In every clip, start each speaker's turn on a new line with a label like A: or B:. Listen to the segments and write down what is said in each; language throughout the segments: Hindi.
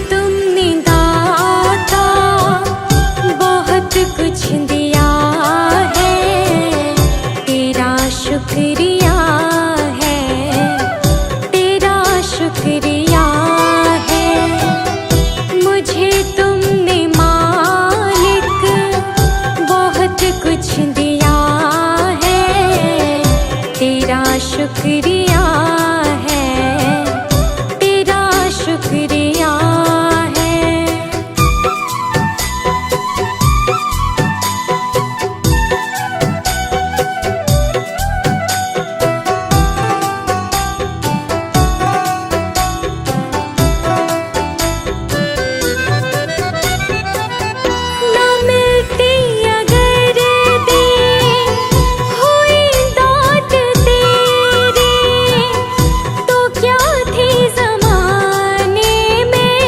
A: तुमने दाता बहुत कुछ दिया है, तेरा शुक्रिया है, तेरा शुक्रिया है। मुझे तुमने मालिक बहुत कुछ दिया है, तेरा शुक्रिया है, तेरा शुक्रिया है। ना मिलती अगर दी हुई दात तेरी, तो क्या थी ज़माने में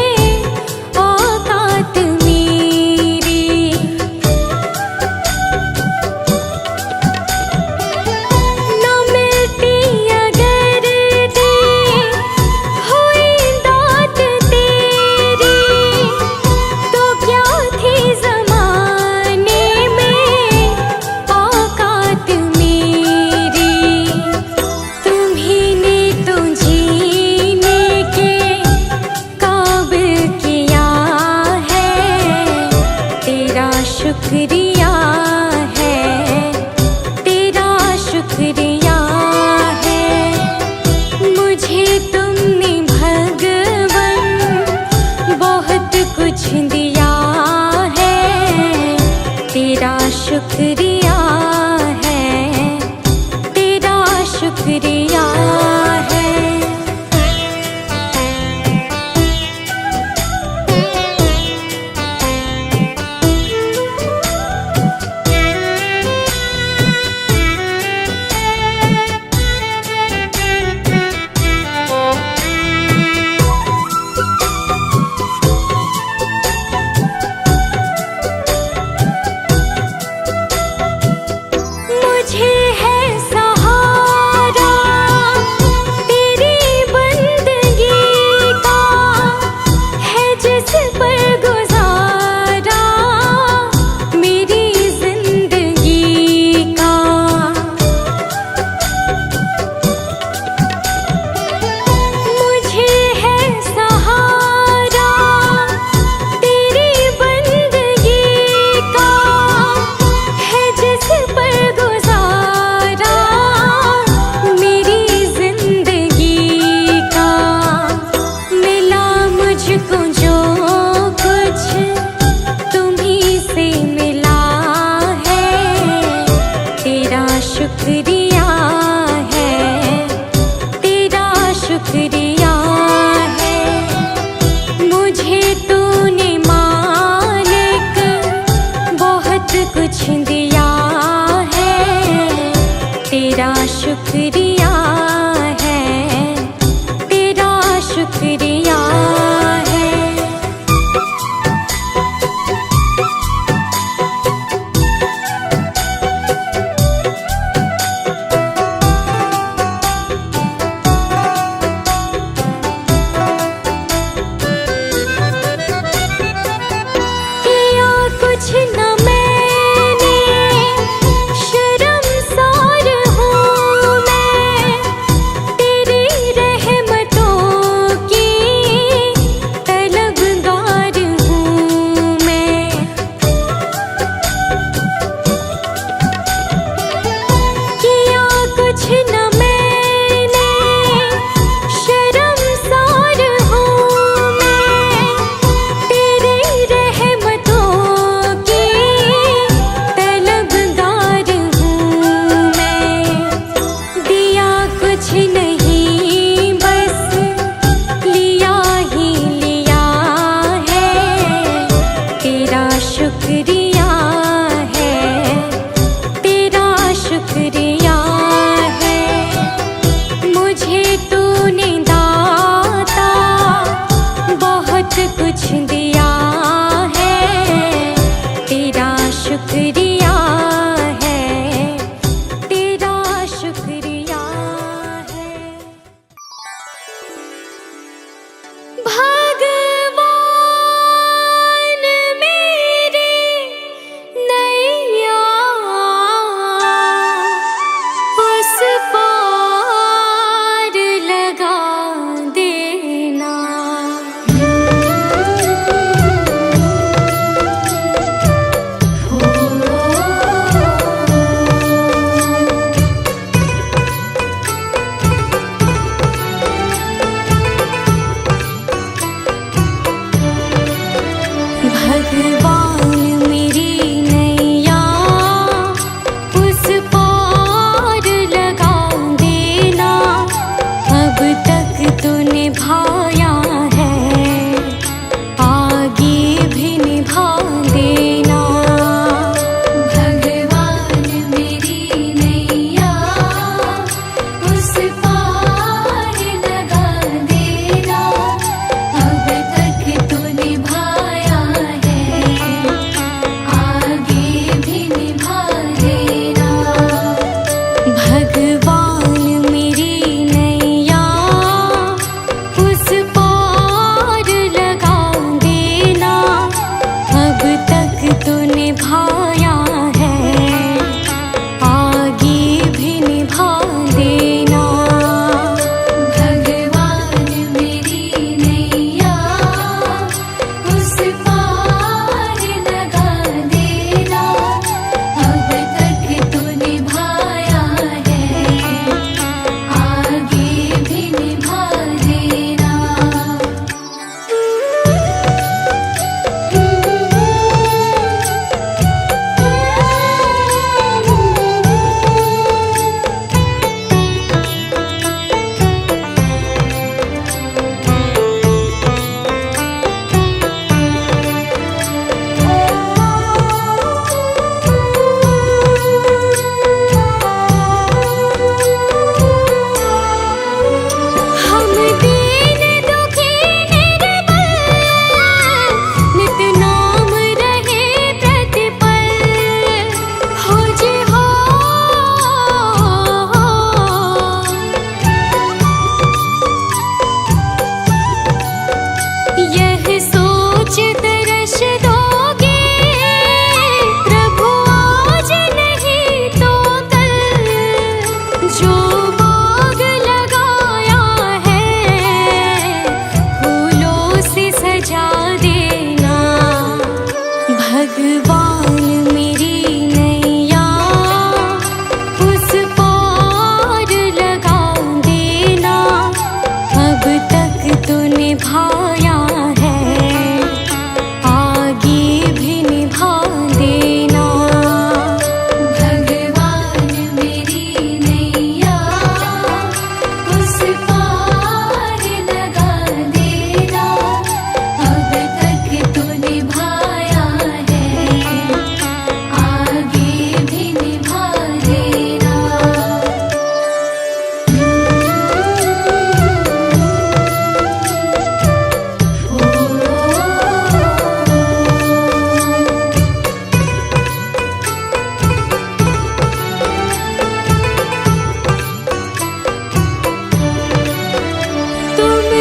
A: औकात मेरी। ना मिलती अगर दी हुई दात तेरी, तो क्या थी ज़माने में औकात मेरी। तुम्हीं ने तो जीने के काबिल किया है, तेरा शुक्रिया है, तेरा शुक्रिया है। मुझे तुमने भगवन बहुत कुछ दिया है, तेरा शुक्रिया है, तेरा शुक्रिया है।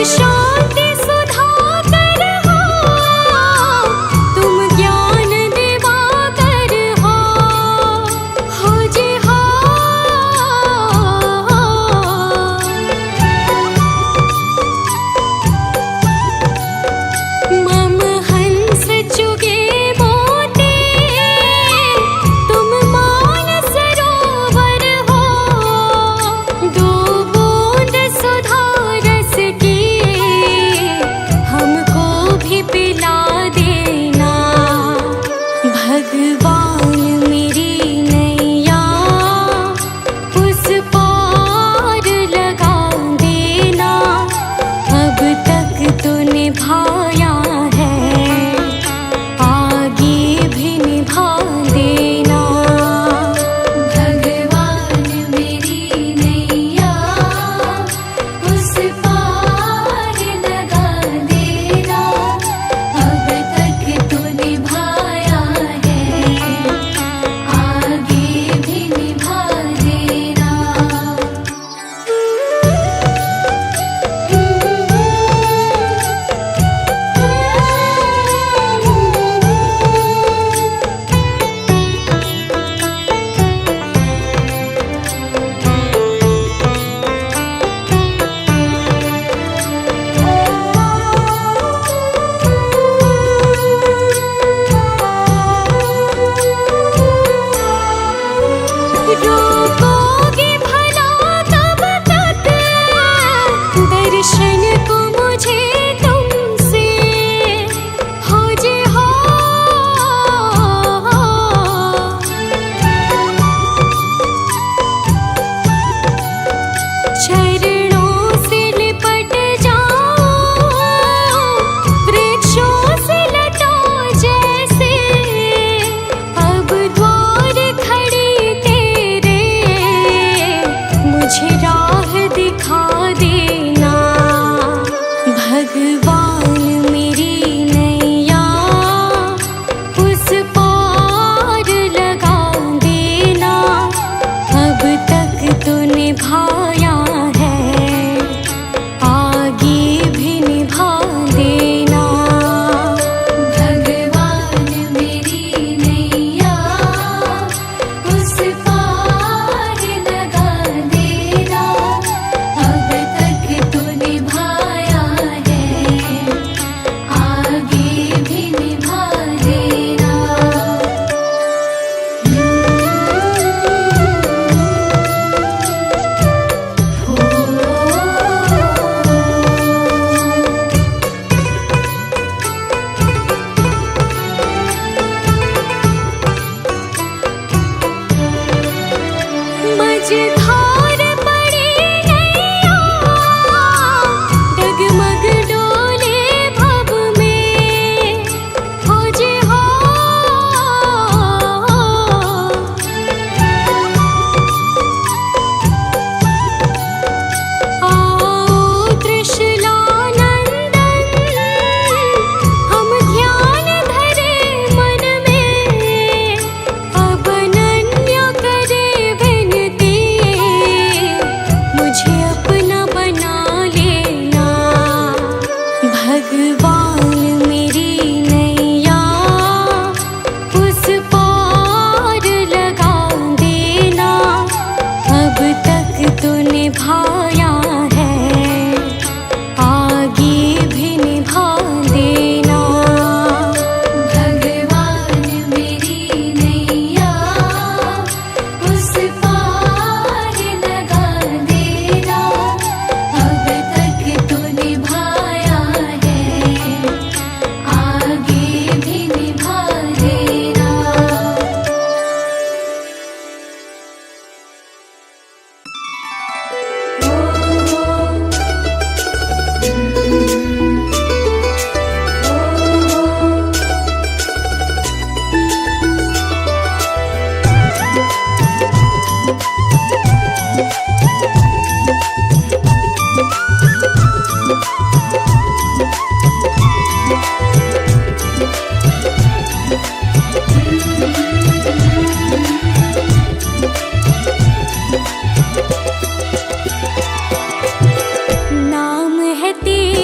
A: शांति सुधाकर हो, तुम ज्ञान दिवाकर हो जी हो। मम हंस चुगे मोती, तुम मान सरोवर हो, दो बूंद सुधा रस की हमको भी पिला देना। भगवान मेरी नैया उस पार लगा देना। अब तक तो निभाया है, आगे भी निभा देना। भगवान मेरी नैया उस पार लगा देना। अब तक तो निभाया है, आगे भी निभा देना। रोकोगे भला कब तक दर्शन को मुझे तुमसे, हो जी हो। चरणों से लिपट जाओ, वृक्षों से लटा जैसे। अब द्वार खड़ी तेरे, मुझे राह दिखा देना। भगवान मेरी नैया उस पार लगा देना। अब तक तो निभाया है, आगे भी निभा देना। भगवान मेरी नैया उस पार लगा देना। अब तक तो निभाया है, आगे भी निभा देना। मझधार पड़ी नैया, डगमग डोले भव में, हो जी हो। आओ त्रिशूलानंदन, हम ध्यान धरे मन में। अब अनन्य करे विनती, मुझे अपना बना लेना। भगवान मेरी नैया उस पार लगा देना। अब तक तो निभाया है, आगे भी निभा देना। भगवान मेरी नैया उस पार लगा देना। अब तक तो निभाया है, आगे भी निभा देना। नाम है तेरा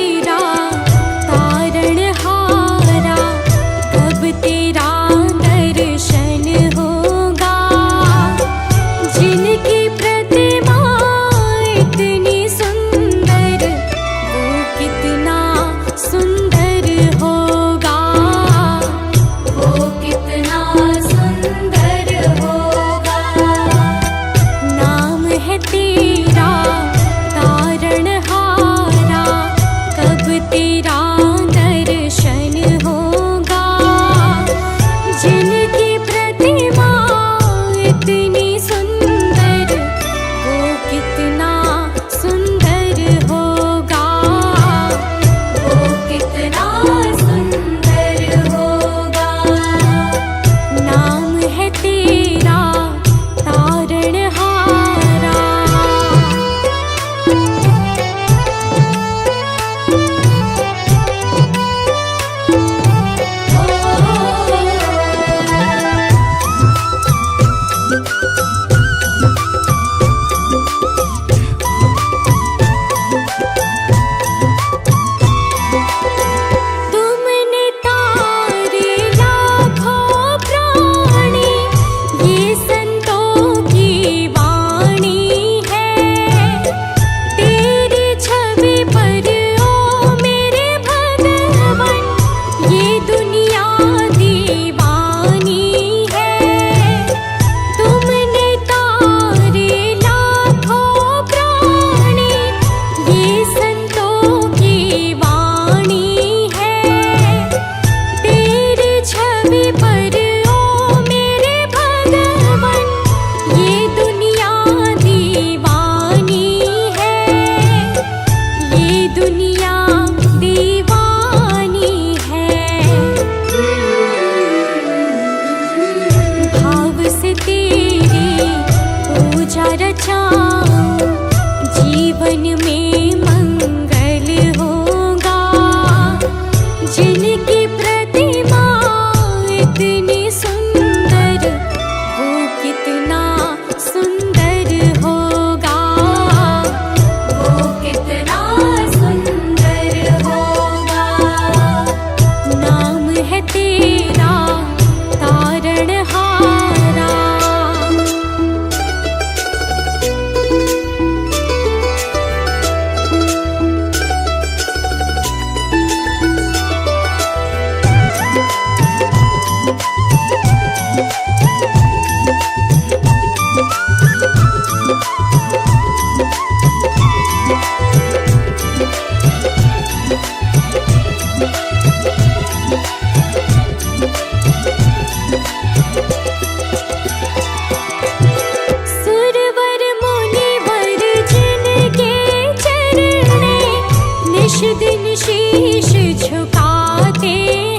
A: निश दिन शीश झुकाते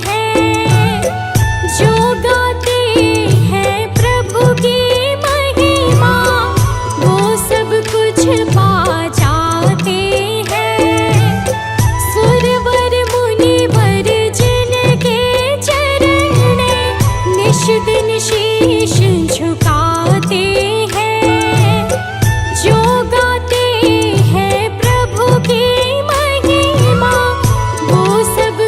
A: हैं, जो गाते हैं प्रभु की महिमा, वो सब कुछ पा जाते हैं। सुरवर मुनिवर जिनके चरण में निश दिन शीश झुकाते हैं, जो गाते हैं प्रभु की महिमा, वो सब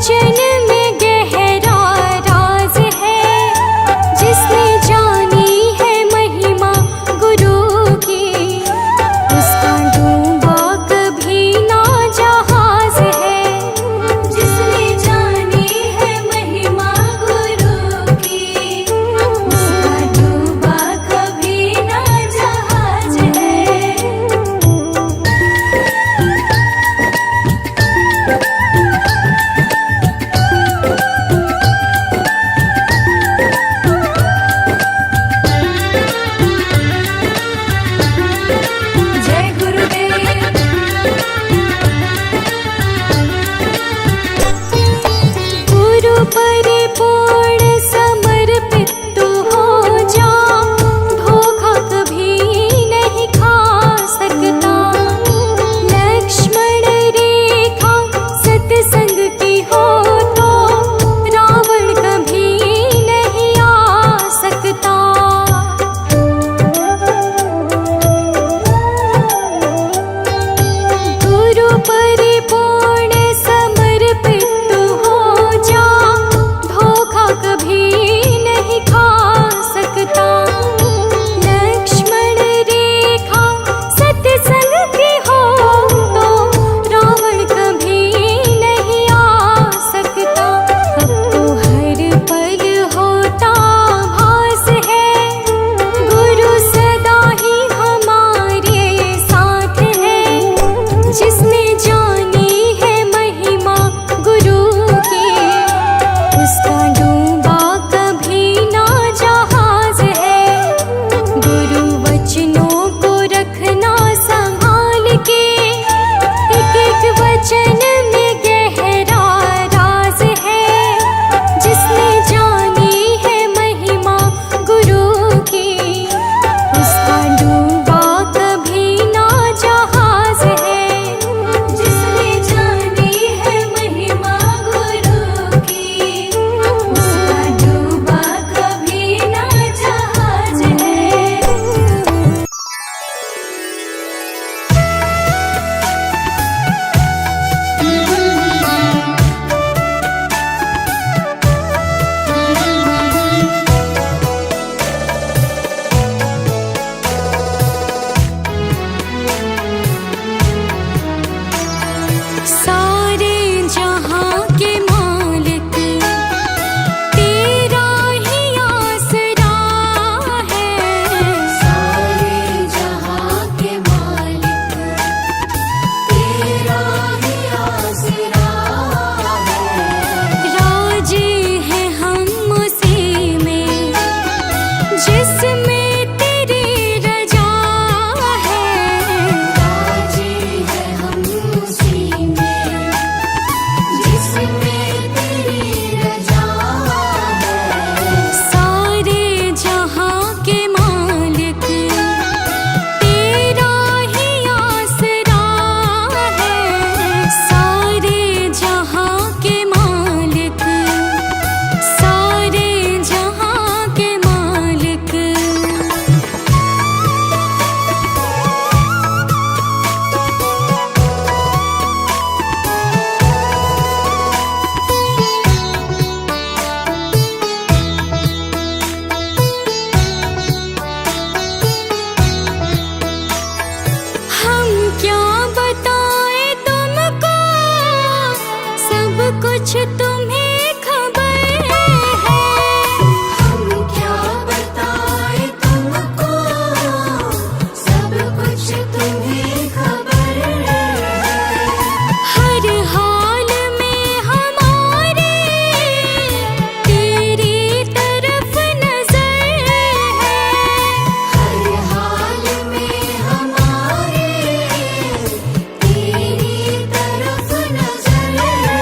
A: वचन में गहरा राज है। जिसने जानी है महिमा गुरु की, उसका डूबा कभी ना जहाज है। जिसने जानी है महिमा गुरु की, उसका डूबा कभी ना जहाज है। जय गुरुदेव। गुरु परिपूर्ण समर्पित तू हो जा, धोखा कभी नहीं खा सकता। लक्ष्मण रेखा सत्संग की हो तो रावण कभी नहीं आ सकता। गुरु परिपूर्ण समर्पित तू हो जा, धोखा कभी नहीं खा सकता। लक्ष्मण रेखा सत्संग की हो तो रावण कभी नहीं आ सकता। अब तो हर पल होता भास है, गुरु सदा ही हमारे साथ है। जिसने जानी है महिमा गुरु की, उसका डूबा कभी ना जहाज है। गुरु वचनों को रखना संभाल के, एक एक वचन में गहरा राज है। जिसने जानी है महिमा गुरु की, उसका डूबा कभी ना जहाज है। जिसने जानी है महिमा गुरु की, उसका डूबा कभी ना जहाज है। सारे जहां के मालिक तेरा ही आसरा है। सारे जहां के मालिक तेरा ही आसरा है। राजी है हम उसी में जिसमें तेरी रजा है। राजी है हम उसी में जिसमें तेरी रजा है। सारे जहां के मालिक तेरा ही आसरा है। सारे जहां के मालिक, सारे जहां के मालिक। हम क्या बताएं तुमको, सब कुछ तुम्हें खबर है। हम क्या बताएं तुमको, सब कुछ तुम्हें खबर है। हर हाल में हमारे तेरी तरफ नजर है। हर हाल में हमारे तेरी तरफ नजर है।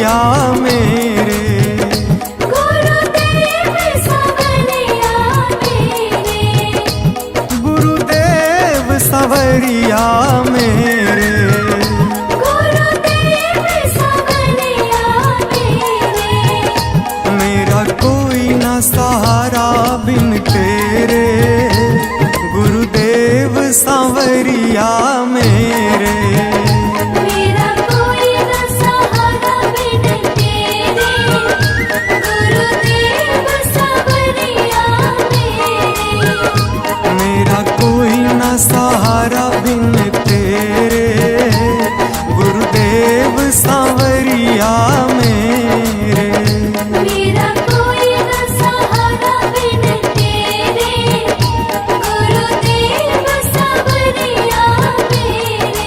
B: सांवरिया मेरे,
A: गुरुदेव सांवरिया मेरे,
B: गुरुदेव सांवरिया मेरे,
A: गुरुदेव सांवरिया मेरे,
B: मेरा कोई ना सहारा बिन तेरे, गुरुदेव सांवरिया मेरे।
A: मेरा कोई न सहारा बिन तेरे, गुरुदेव सांवरिया मेरे,
B: मेरा कोई ना सहारा बिन तेरे, गुरुदेव सांवरिया मेरे।
A: मेरा कोई न सहारा बिन तेरे, गुरुदेव सांवरिया मेरे।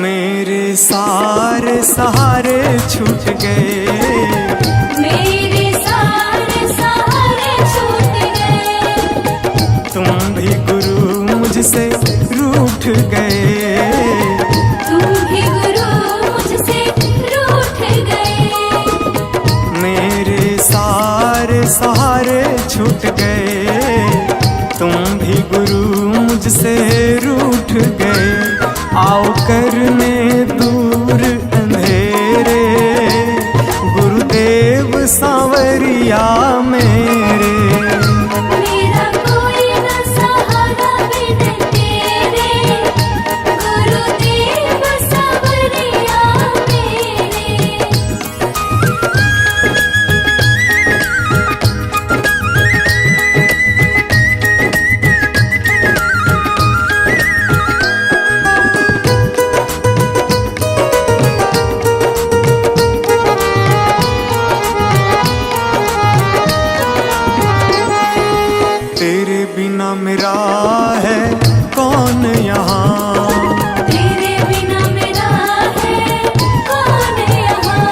B: मेरे सारे सहारे छूट गए,
A: मेरे सारे सहारे छूट गए,
B: तुम भी गुरु मुझसे रूठ गए,
A: तुम भी गुरु मुझसे रूठ गए।
B: मेरे सारे सहारे छूट गए, तुम भी गुरु मुझसे रूठ गए। आओ करने दूर अंधेरे, गुरुदेव सांवरिया मेरे।
A: मेरा कोई न सहारा बिन तेरे, गुरुदेव सांवरिया मेरे।
B: तेरे बिना मेरा है कौन यहाँ,
A: तेरे बिना मेरा है कौन यहाँ,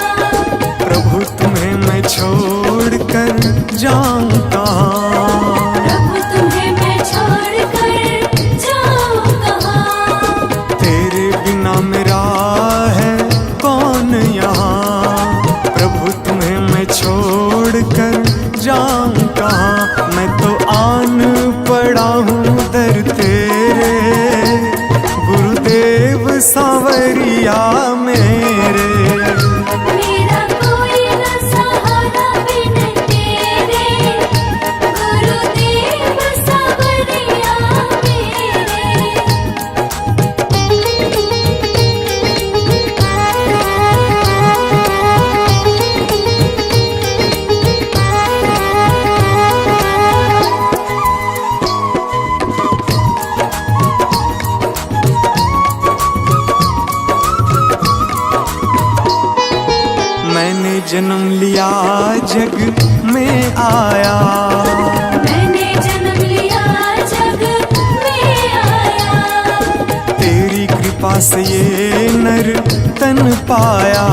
B: प्रभु तुम्हें मैं छोड़ कर जाऊं कहाँ।
A: प्रभु तुम्हें मैं छोड़ कर जाऊं कहाँ।
B: तेरे बिना मेरा है कौन यहाँ, प्रभु तुम्हें मैं छोड़ कर जाऊं कहाँ। मैं तो आन पड़ा हूँ दर तेरे, गुरुदेव सांवरिया मेरे।
A: मेरा कोई न सहारा बिन तेरे, गुरुदेव सांवरिया मेरे।
B: मैंने जन्म लिया जग में आया,
A: मैंने जन्म लिया जग में आया,
B: तेरी कृपा से ये नर तन पाया।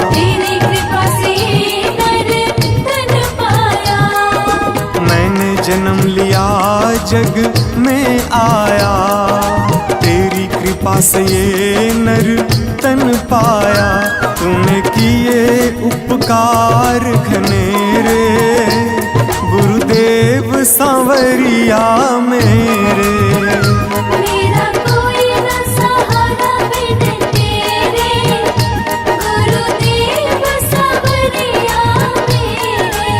A: तेरी कृपा से नर तन पाया।
B: मैंने जन्म लिया जग में आया, तेरी कृपा से ये नर तन पाया। तूने किए उपकार घनेरे, गुरुदेव सांवरिया मेरे।
A: मेरा कोई न सहारा बिन तेरे, गुरुदेव सांवरिया मेरे।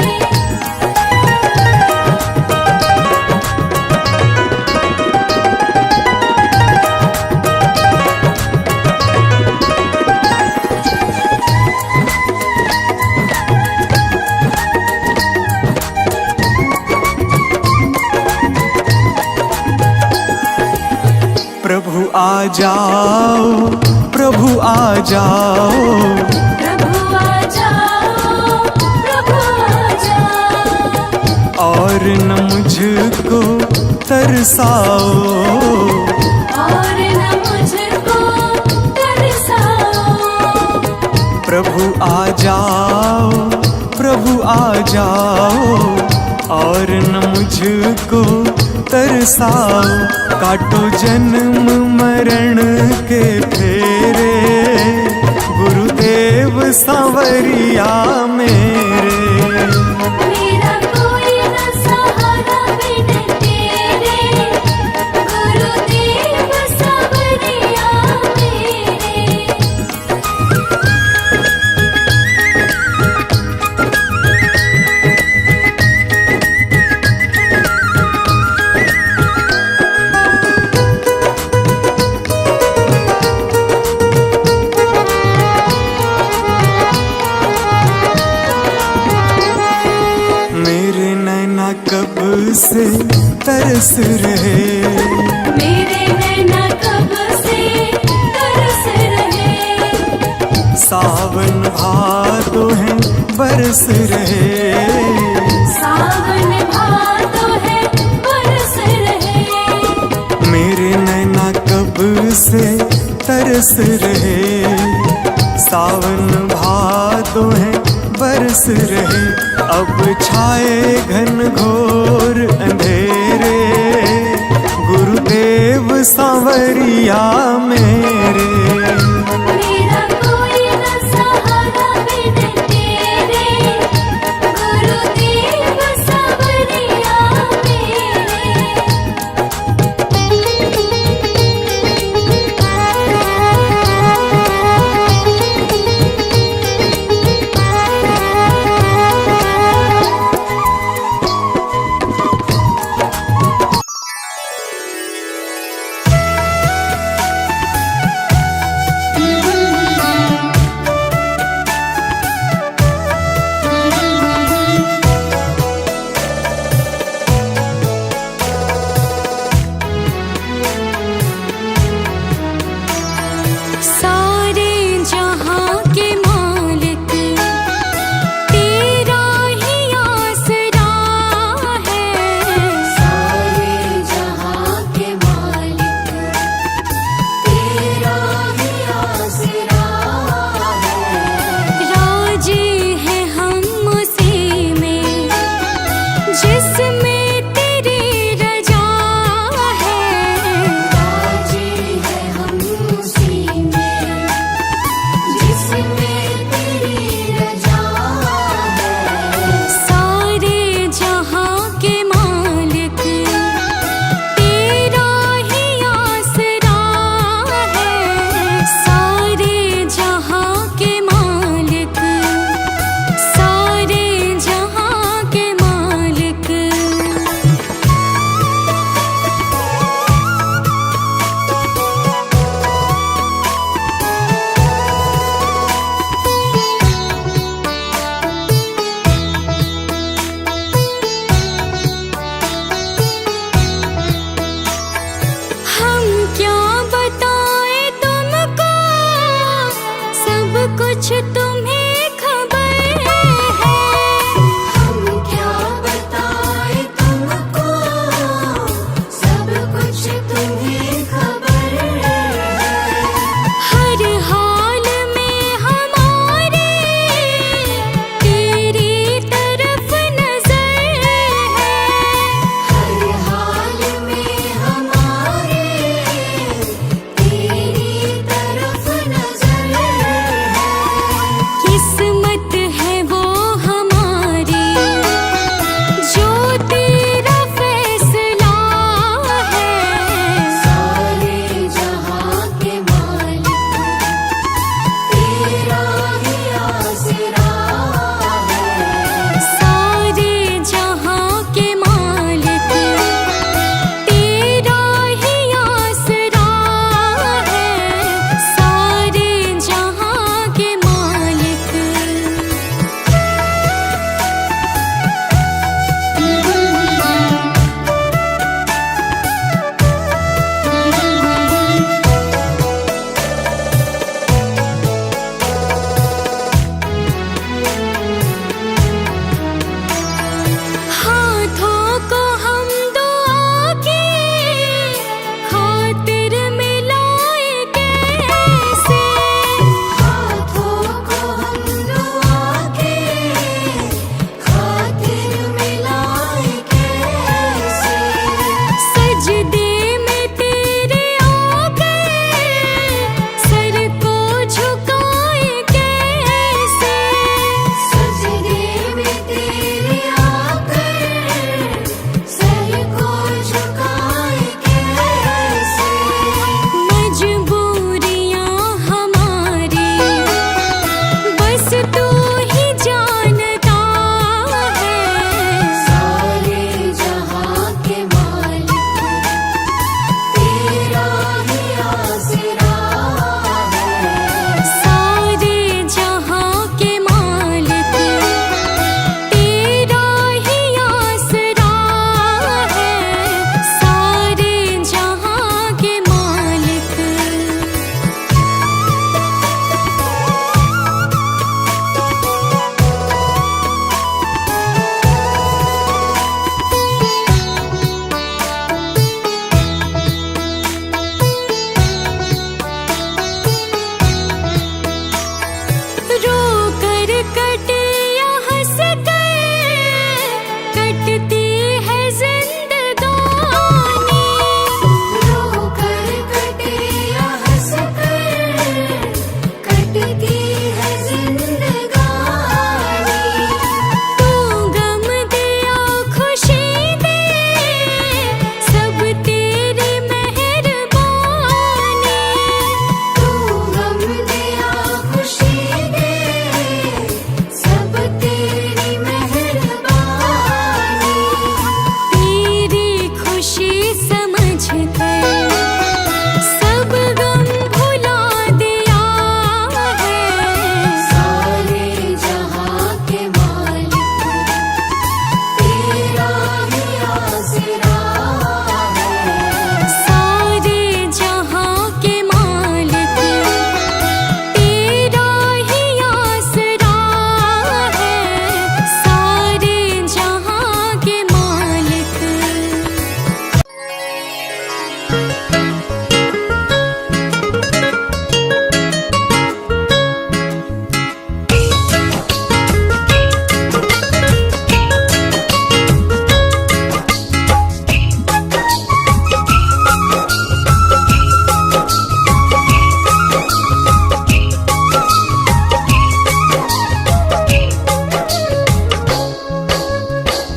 B: प्रभु आ जाओ, प्रभु आ जाओ,
A: प्रभु आ जाओ, प्रभु आ जाओ,
B: और न मुझको तरसाओ। जाओ और न मुझको तरसाओ। काटो जन्म मरण के फेरे, गुरुदेव सांवरिया मेरे।
A: मेरा कोई न सहारा बिन तेरे, गुरुदेव सांवरिया मेरे।
B: मेरे नैना कब से तरस रहे,
A: मेरे नैना कब से तरस रहे।
B: सावन भादो है बरस रहे।
A: सावन भादो है बरस रहे।
B: मेरे नैना कब से तरस रहे, सावन भादो है बरस रहे। अब छाए घन घोर अंधेरे, गुरुदेव सांवरिया मेरे।
A: मेरा कोई न सहारा बिन तेरे, गुरुदेव सांवरिया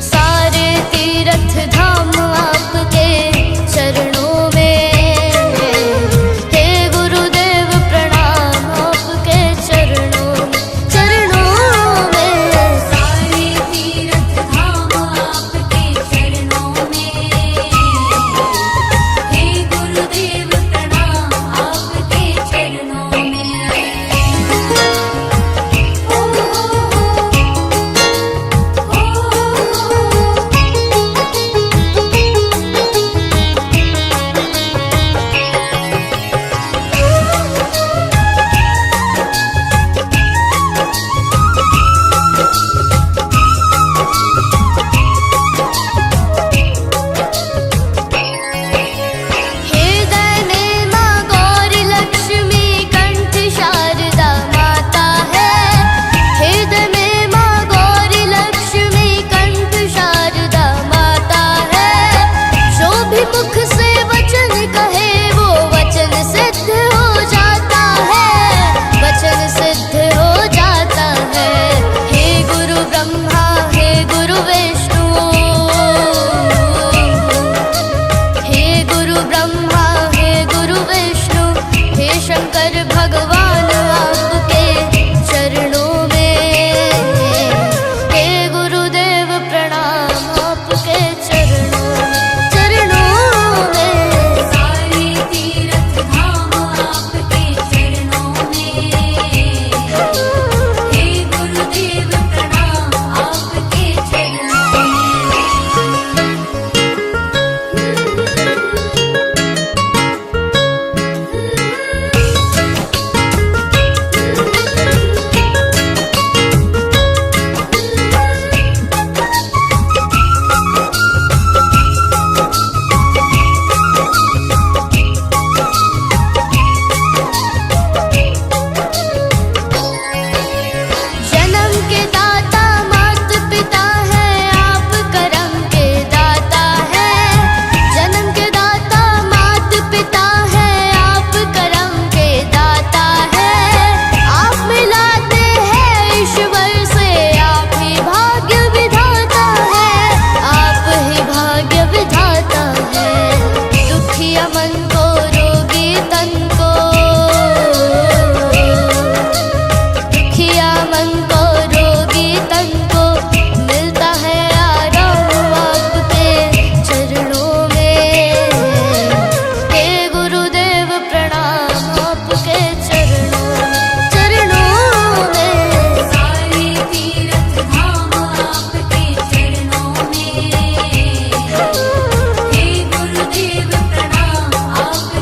A: सारे तीर्थ धाम आपके चरणों में, हे गुरुदेव प्रणाम आपके चरणों में। सारे तीर्थ धाम आपके चरणों में, हे गुरुदेव प्रणाम आपके चरणों में। हृदय में माँ गौरी लक्ष्मी कंठ शारदा माता है। हृदय में माँ गौरी लक्ष्मी कंठ शारदा माता है। जो भी मुख से वचन कहे वो वचन सिद्ध हो जाता है, वचन सिद्ध हो जाता है। हे गुरु ब्रह्मा हे गुरु विष्णु, हे गुरु ब्रह्मा हे गुरु विष्णु, हे शंकर भगवान आपके चरणों में, हे गुरुदेव प्रणाम आपके चरणों में। सारे तीर्थ धाम आपके चरणों में, हे गुरुदेव प्रणाम आपके चरणों में। जन्म के दाता मात पिता है, आप करम के दाता है। जन्म के दाता मात पिता है, आप करम के दाता है। आप मिलाते हैं ईश्वर से, आप ही भाग्य विधाता है, आप ही भाग्य विधाता है। दुखिया मन को रोगी तन को, दुखिया मन को रोगी तन को मिलता है आराम आपके चरणों में। हे गुरुदेव प्रणाम आपके चरणों में। सारे तीर्थ धाम आपके चरणों में, हे गुरुदेव प्रणाम आपके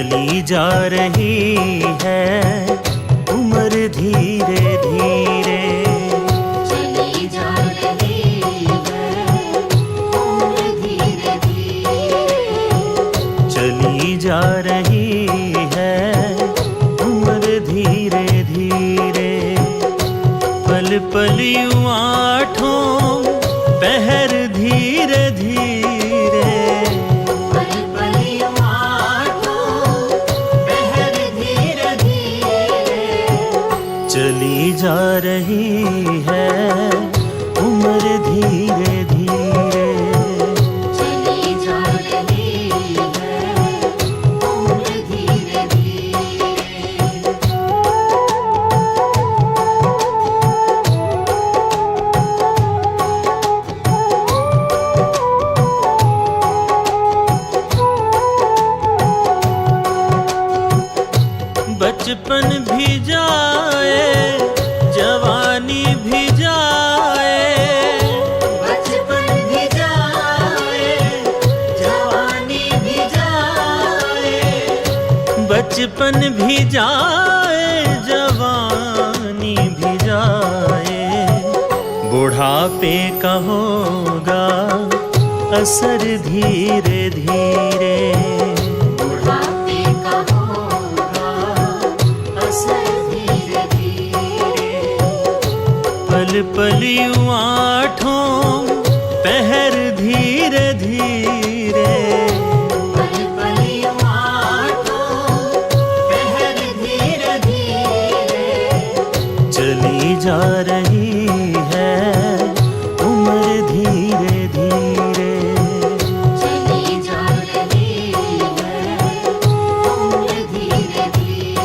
C: चली जा रही है उम्र धीरे धीरे,
A: चली जा रही है उम्र धीरे धीरे,
C: चली जा रही है उम्र धीरे धीरे। पल पल यूं आठों पहर धीरे धीरे,
A: पल पल यूं आठों पहर धीरे धीरे,
C: चली जा रही है उम्र धीरे धीरे।
A: चली जा रही है उम्र धीरे धीरे।
C: बचपन भी जाए जवानी भी जाए,
A: बचपन भी जाए जवानी भी जाए,
C: बचपन भी जाए जवानी भी जाए। बुढ़ापे का होगा असर धीरे धीरे,
A: बुढ़ापे का होगा असर धीरे धीरे,
C: पल पल यूं आठों पहर धीरे धीरे,
A: पल पल यूं आठों पहर धीरे धीरे,
C: चली जा रही है उम्र धीरे धीरे।
A: चली जा रही है उम्र धीरे धीरे।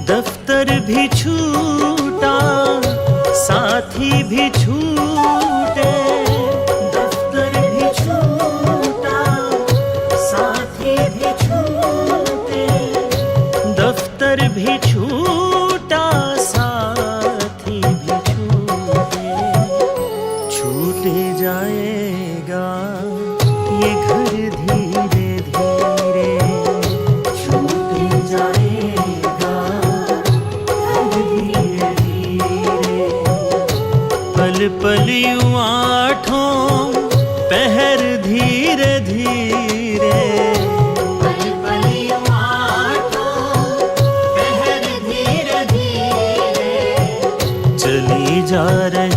C: दफ्तर भी छूटा साथी भी छूटे, दफ्तर भी छूटा साथी भी छूटे, दफ्तर भी छूटा साथी भी छूटे। छूटे जाएगा ये घर धीरे धीरे, छूटे जाएगा धीरे धीरे। पल पल यूं आठों पहर धीरे धीरे,
A: पल पल यूं आठों पहर धीरे धीरे,
C: चली जा रही